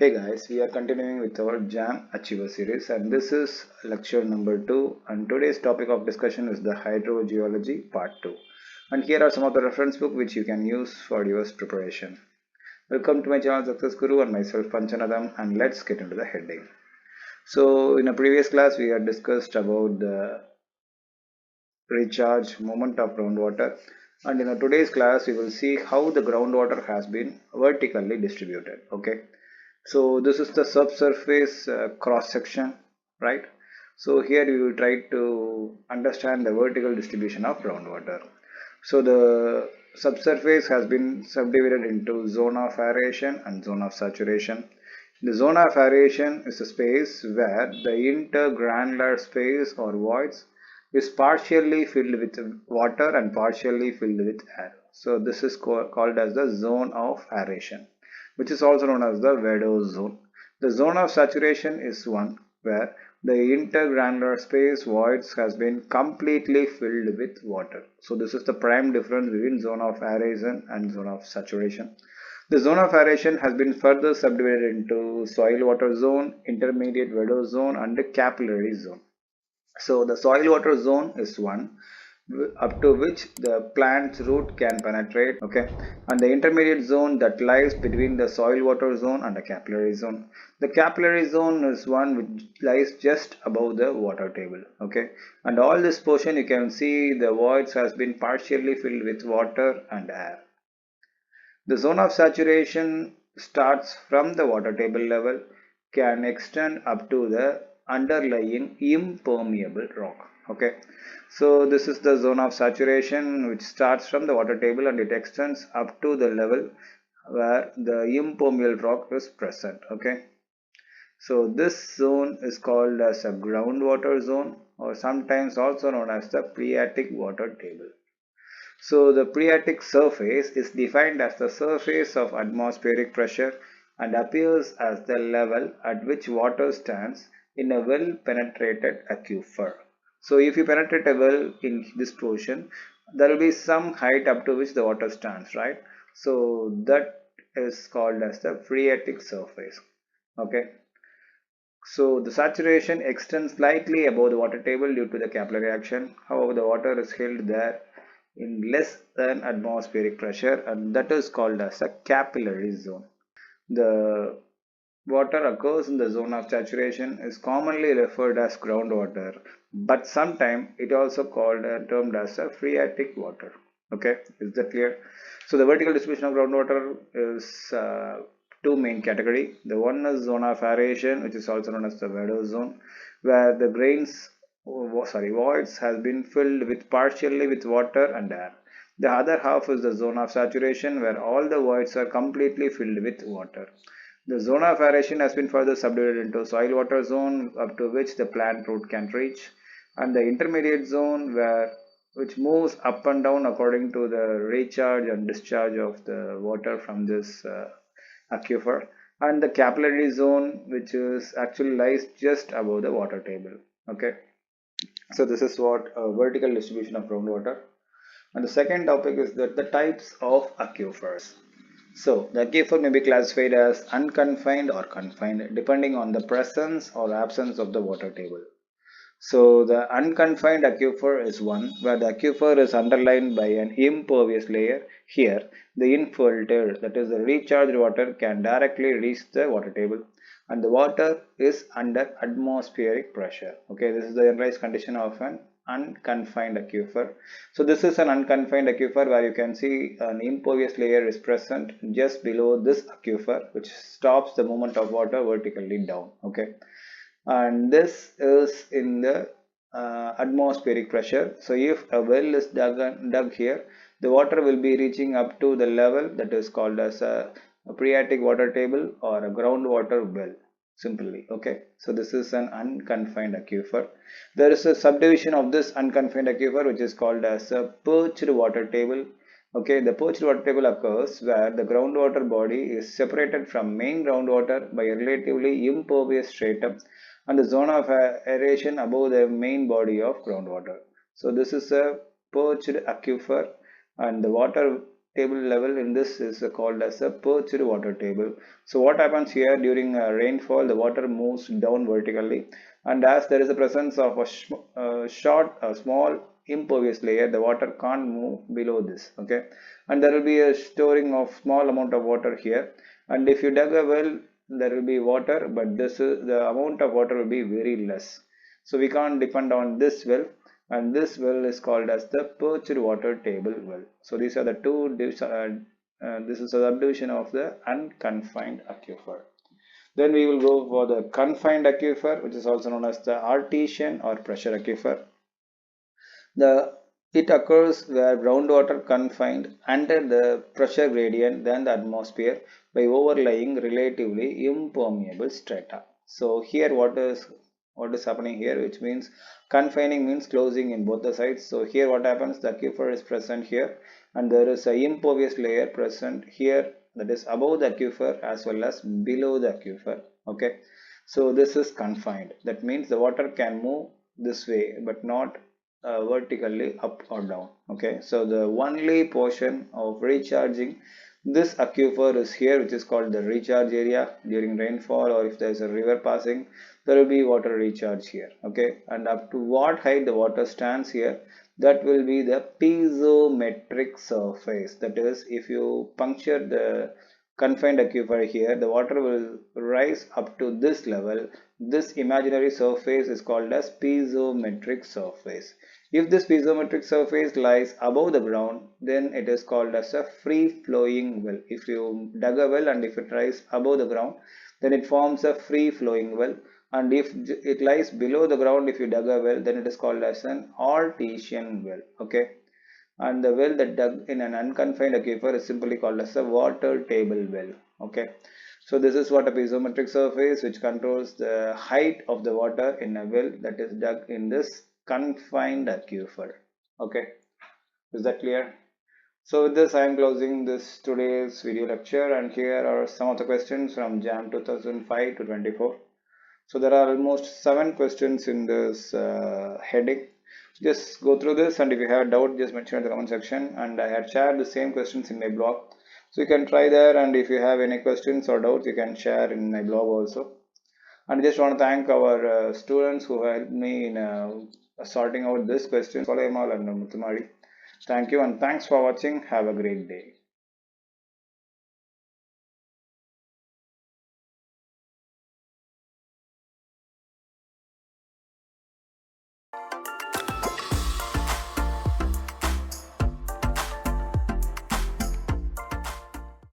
Hey guys, we are continuing with our JAM Achiever series and this is lecture number 2 and today's topic of discussion is the Hydrogeology part 2 and here are some of the reference book which you can use for your preparation. Welcome to my channel Success Guru and myself Panchanadam and let's get into the heading. So in a previous class we had discussed about the recharge moment of groundwater and in today's class we will see how the groundwater has been vertically distributed. Okay. So this is the subsurface cross section, right? So here we will try to understand the vertical distribution of groundwater. So the subsurface has been subdivided into zone of aeration and zone of saturation. The zone of aeration is a space where the intergranular space or voids is partially filled with water and partially filled with air. So this is called as the zone of aeration, which is also known as the vadose zone. The zone of saturation is one where the intergranular space voids has been completely filled with water. So this is the prime difference between zone of aeration and zone of saturation. The zone of aeration has been further subdivided into soil water zone, intermediate vadose zone and the capillary zone. So the soil water zone is one up to which the plant's root can penetrate, okay, and the intermediate zone that lies between the soil water zone and the capillary zone. The capillary zone is one which lies just above the water table, okay, and all this portion you can see the voids has been partially filled with water and air. The zone of saturation starts from the water table level, can extend up to the underlying impermeable rock. Okay, so this is the zone of saturation which starts from the water table and it extends up to the level where the impermeable rock is present. Okay, so this zone is called as a groundwater zone or sometimes also known as the phreatic water table. So the phreatic surface is defined as the surface of atmospheric pressure and appears as the level at which water stands in a well penetrated aquifer. So if you penetrate a well in this portion, there will be some height up to which the water stands, right? So that is called as the phreatic surface. Okay. So the saturation extends slightly above the water table due to the capillary action. However, the water is held there in less than atmospheric pressure and that is called as a capillary zone. The water occurs in the zone of saturation is commonly referred as groundwater, but sometimes it also called termed as a phreatic water. Okay, is that clear? So the vertical distribution of groundwater is two main category. The one is zone of aeration, which is also known as the vadose zone, where the voids has been filled with partially with water and air. The other half is the zone of saturation, where all the voids are completely filled with water. The zone of aeration has been further subdivided into soil water zone up to which the plant root can reach, and the intermediate zone which moves up and down according to the recharge and discharge of the water from this aquifer, and the capillary zone which is actually lies just above the water table. Okay, so this is what vertical distribution of groundwater. And the second topic is that the types of aquifers. So the aquifer may be classified as unconfined or confined depending on the presence or absence of the water table. So the unconfined aquifer is one where the aquifer is underlined by an impervious layer. Here, the infiltrated, that is the recharged water, can directly reach the water table and the water is under atmospheric pressure. Okay, this is the generalized condition of an unconfined aquifer. So this is an unconfined aquifer where you can see an impervious layer is present just below this aquifer which stops the movement of water vertically down. Okay, and this is in the atmospheric pressure. So if a well is dug here, the water will be reaching up to the level that is called as a phreatic water table or a groundwater well simply. Okay, so this is an unconfined aquifer. There is a subdivision of this unconfined aquifer which is called as a perched water table. Okay, the perched water table occurs where the groundwater body is separated from main groundwater by a relatively impervious stratum and the zone of aeration above the main body of groundwater. So this is a perched aquifer and the water table level in this is called as a perched water table. So what happens here during rainfall, the water moves down vertically, and as there is a presence of a small impervious layer, the water can't move below this. Okay, and there will be a storing of small amount of water here, and if you dug a well, there will be water, but this is the amount of water will be very less, so we can't depend on this well, and this well is called as the perched water table well. So these are the two this is a subdivision of the unconfined aquifer. Then we will go for the confined aquifer, which is also known as the artesian or pressure aquifer. The it occurs where groundwater confined under the pressure gradient than the atmosphere by overlying relatively impermeable strata. So here what is happening here, which means confining means closing in both the sides. So here what happens, the aquifer is present here, and there is a impervious layer present here, that is above the aquifer as well as below the aquifer. Okay, so this is confined. That means the water can move this way but not vertically up or down. Okay, so the only portion of recharging this aquifer is here, which is called the recharge area. During rainfall or if there is a river passing, there will be water recharge here. Okay, and up to what height the water stands here, that will be the piezometric surface. That is, if you puncture the confined aquifer here, the water will rise up to this level. This imaginary surface is called as piezometric surface. If this piezometric surface lies above the ground, then it is called as a free flowing well. If you dug a well and if it rises above the ground, then it forms a free flowing well. And if it lies below the ground, if you dug a well, then it is called as an artesian well. Okay, and the well that dug in an unconfined aquifer is simply called as a water table well. Okay, so this is what a piezometric surface which controls the height of the water in a well that is dug in this confined aquifer. Okay, is that clear? So with this I am closing this today's video lecture, and here are some of the questions from JAM 2005 to 24. So there are almost 7 questions in this heading. Just go through this, and if you have a doubt, just mention in the comment section, and I had shared the same questions in my blog, so you can try there, and if you have any questions or doubts, you can share in my blog also. And I just want to thank our students who helped me in sorting out this question, Solaimal and Muthumari. Thank you, and thanks for watching. Have a great day.